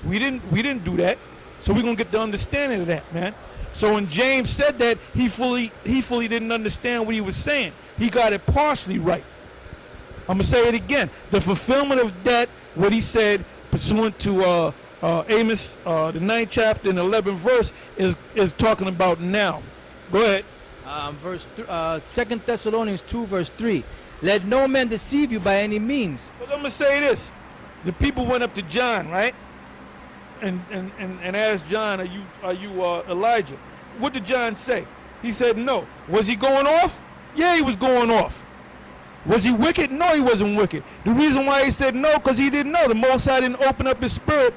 We didn't do that. So we're gonna get the understanding of that, man. So when James said that, he fully didn't understand what he was saying. He got it partially right. I'm gonna say it again. The fulfillment of that, what he said, pursuant to Amos, the 9th chapter and 11th verse, is talking about now. Go ahead. 2 Thessalonians 2 verse 3. Let no man deceive you by any means. But I'm gonna say this: the people went up to John, right, and asked John, "Are you Elijah?" What did John say? He said no. Was he going off? Yeah, he was going off. Was he wicked? No, he wasn't wicked. The reason why he said no, because he didn't know. The Most High didn't open up his spirit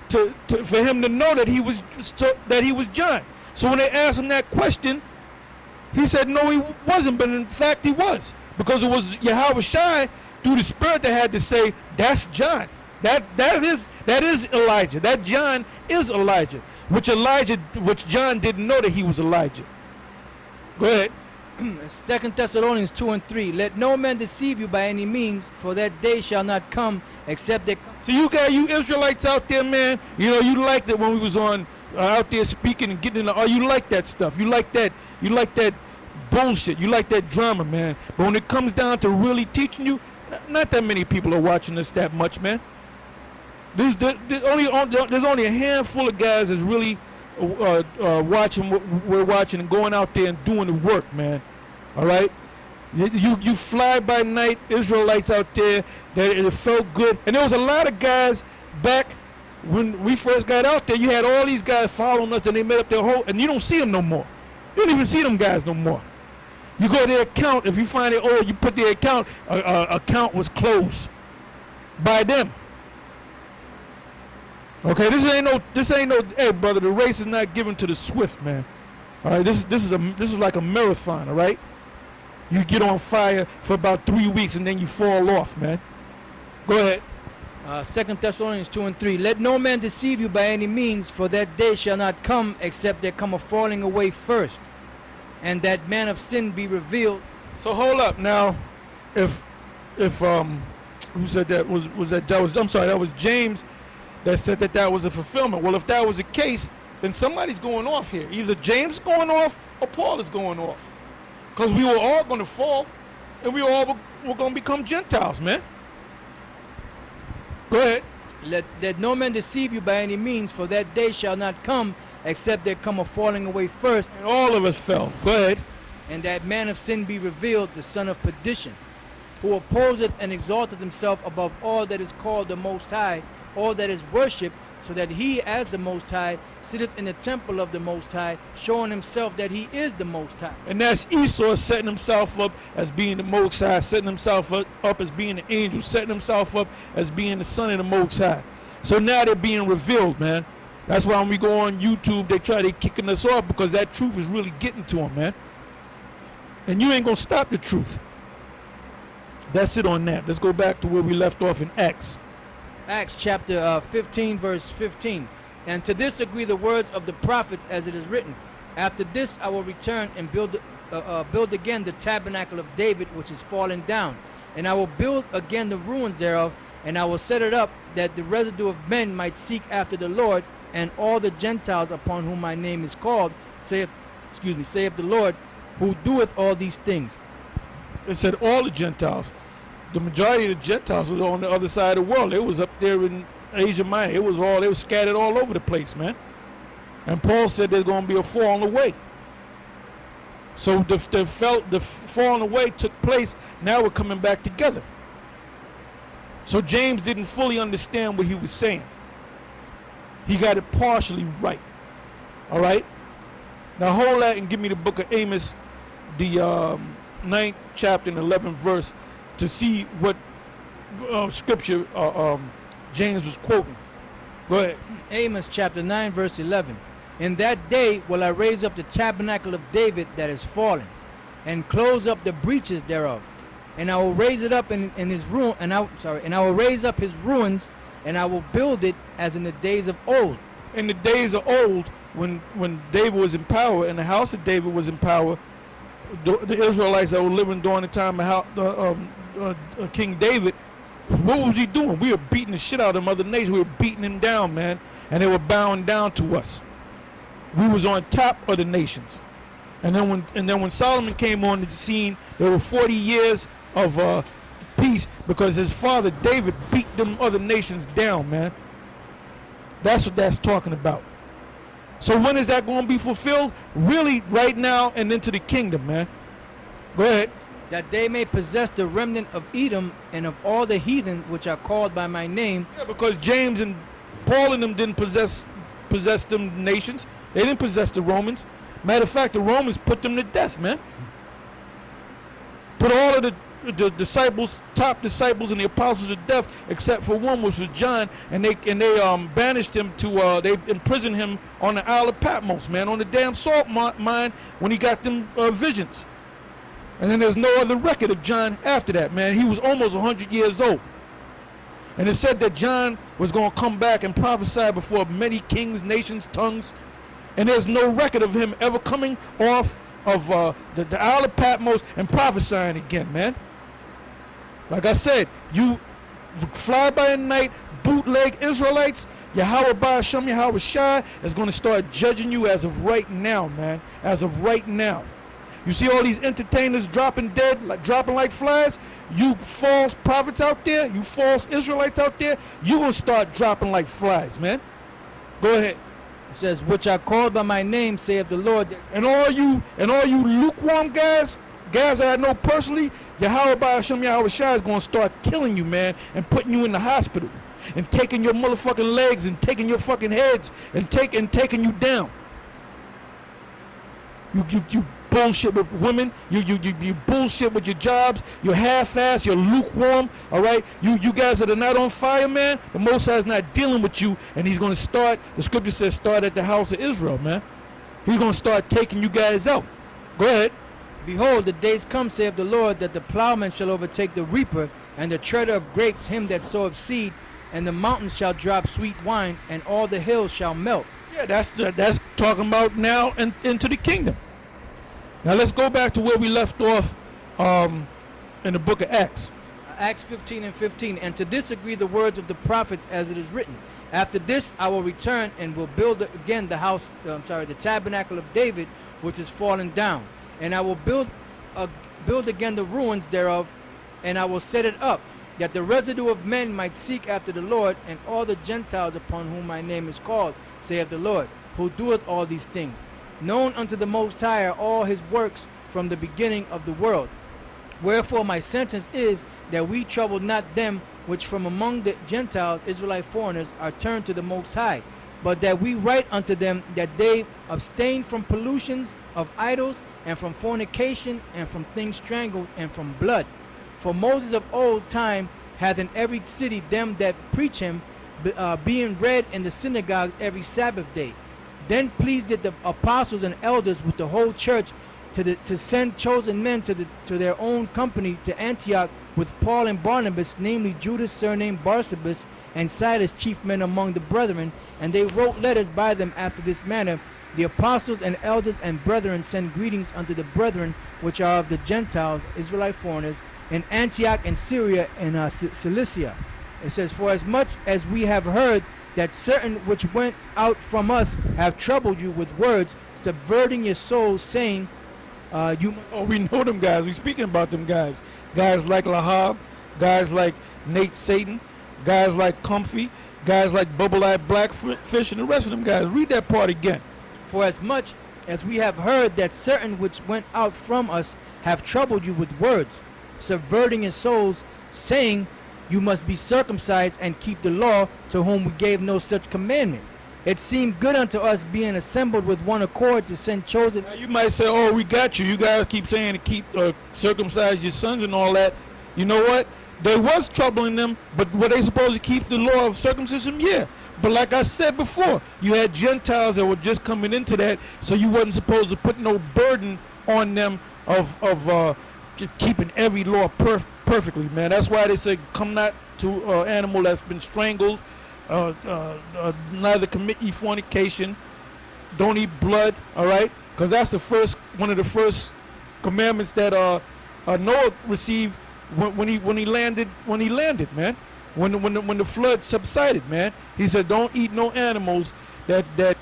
for him to know that he was John. So when they asked him that question, he said no, he wasn't. But in fact, he was, because it was Yahweh Shai through the Spirit that had to say, "That's John. That is Elijah. That John is Elijah." Which John didn't know that he was Elijah. Go ahead. 2 Thessalonians 2 and 3. Let no man deceive you by any means, for that day shall not come except they come. So you Israelites out there, man, you liked it when we was on out there speaking and getting you like that stuff. You like that bullshit. You like that drama, man. But when it comes down to really teaching you, not that many people are watching us that much, man. There's only a handful of guys that's really watching what we're watching and going out there and doing the work, man. All right, you fly by night Israelites out there that it felt good, and there was a lot of guys back when we first got out there. You had all these guys following us, and they made up their whole, and you don't see them no more. You don't even see them guys no more. You go to their account, if you find it, you put their account, account was closed by them. Okay, this ain't no. Hey, brother, the race is not given to the swift, man. All right, this is like a marathon. All right, you get on fire for about 3 weeks and then you fall off, man. Go ahead. 2 Thessalonians 2 and 3. Let no man deceive you by any means, for that day shall not come except there come a falling away first, and that man of sin be revealed. So hold up now. If who said that that was James that said that was a fulfillment. Well, if that was the case, then somebody's going off here. Either James is going off or Paul is going off. Because we were all going to fall, and we all were going to become Gentiles, man. Go ahead. Let no man deceive you by any means, for that day shall not come except there come a falling away first. And all of us fell. Go ahead. And that man of sin be revealed, the son of perdition, who opposeth and exalteth himself above all that is called the Most High, all that is worshipped, so that he as the Most High sitteth in the temple of the Most High, showing himself that he is the Most High. And that's Esau setting himself up as being the Most High, setting himself up as being the angel, setting himself up as being the son of the Most High. So now they're being revealed, man. That's why when we go on YouTube, they kicking us off, because that truth is really getting to them, man. And you ain't gonna stop the truth. That's it on that. Let's go back to where we left off in Acts. Acts chapter 15 verse 15. And to this agree the words of the prophets, as it is written, after this I will return and build again the tabernacle of David, which is fallen down, and I will build again the ruins thereof, and I will set it up, that the residue of men might seek after the Lord, and all the Gentiles upon whom my name is called, saith the Lord, who doeth all these things. It said all the Gentiles. The majority of the Gentiles was on the other side of the world. They was up there in Asia Minor. They were scattered all over the place, man. And Paul said there's going to be a falling away. So the falling away took place. Now we're coming back together. So James didn't fully understand what he was saying. He got it partially right. All right? Now hold that and give me the book of Amos, the 9th chapter and 11th verse, to see what scripture James was quoting. Go ahead. Amos chapter 9 verse 11. In that day will I raise up the tabernacle of David that is fallen, and close up the breaches thereof, and I will raise it up in his ruin, and I will raise up his ruins, and I will build it as in the days of old. In the days of old, when David was in power and the house of David was in power, the Israelites that were living during the time of King David, What was he doing? We were beating the shit out of them other nations. We were beating them down, man, and they were bowing down to us. We was on top of the nations. And then when Solomon came on the scene, there were 40 years of peace because his father David beat them other nations down, man. That's what that's talking about. So when is that going to be fulfilled? Really, right now and into the kingdom, man. Go ahead. That they may possess the remnant of Edom and of all the heathen which are called by my name. Yeah, because James and Paul and them didn't possess them nations. They didn't possess the Romans. Matter of fact, the Romans put them to death, man. Put all of the disciples, top disciples and the apostles to death, except for one, which was John, and they banished him to, they imprisoned him on the Isle of Patmos, man, on the damn salt mine when he got them visions. And then there's no other record of John after that, man. He was almost 100 years old. And it said that John was going to come back and prophesy before many kings, nations, tongues. And there's no record of him ever coming off of the Isle of Patmos and prophesying again, man. Like I said, you fly by night, bootleg Israelites, Yahweh Ba'ashem, Yahweh Shai is going to start judging you as of right now, man. As of right now. You see all these entertainers dropping dead, dropping like flies? You false prophets out there, you false Israelites out there, you're going to start dropping like flies, man. Go ahead. It says, which are called by my name, saith the Lord. And all you lukewarm guys that I know personally, Yahweh Ba'ashem Yahweh Shai is going to start killing you, man, and putting you in the hospital, and taking your motherfucking legs, and taking your fucking heads, and taking you down. You bullshit with women, you bullshit with your jobs, you're half-assed, you're lukewarm, all right? You guys that are not on fire, man, the Most High is not dealing with you, and he's going to start, the scripture says, start at the house of Israel, man. He's going to start taking you guys out. Go ahead. Behold, the days come, saith the Lord, that the plowman shall overtake the reaper, and the treader of grapes him that soweth seed, and the mountains shall drop sweet wine, and all the hills shall melt. Yeah, that's talking about now and into the kingdom. Now let's go back to where we left off in the book of Acts. Acts 15:15. And to this agree the words of the prophets as it is written. After this I will return and will build again the tabernacle of David, which is fallen down. And I will build again the ruins thereof, and I will set it up, that the residue of men might seek after the Lord, and all the Gentiles upon whom my name is called, saith the Lord, who doeth all these things. Known unto the Most High are all his works from the beginning of the world. Wherefore my sentence is that we trouble not them which from among the Gentiles, Israelite foreigners, are turned to the Most High, but that we write unto them that they abstain from pollutions of idols, and from fornication, and from things strangled, and from blood. For Moses of old time hath in every city them that preach him, being read in the synagogues every Sabbath day. Then pleased it the apostles and elders with the whole church to send chosen men to their own company to Antioch with Paul and Barnabas, namely Judas surnamed Barsabas, and Silas, chief men among the brethren. And they wrote letters by them after this manner. The apostles and elders and brethren send greetings unto the brethren which are of the Gentiles, Israelite foreigners, in Antioch and Syria and Cilicia. It says, for as much as we have heard that certain which went out from us have troubled you with words, subverting your souls, saying, we know them guys. We speaking about them guys. Guys like Lahab, guys like Nate Satan, guys like Comfy, guys like Bubble-Eyed Blackfish, and the rest of them guys. Read that part again. For as much as we have heard that certain which went out from us have troubled you with words, subverting your souls, saying, you must be circumcised and keep the law, to whom we gave no such commandment. It seemed good unto us, being assembled with one accord, to send chosen. Now you might say, oh, we got you. You guys keep saying to keep circumcise your sons and all that. You know what? There was trouble in them, but were they supposed to keep the law of circumcision? Yeah. But like I said before, you had Gentiles that were just coming into that, so you wasn't supposed to put no burden on them of keeping every law perfectly, man. That's why they say, come not to animal that's been strangled, neither commit ye fornication, don't eat blood, all right? Because that's one of the first commandments that Noah received when he landed, man. When the flood subsided, man, he said, don't eat no animals that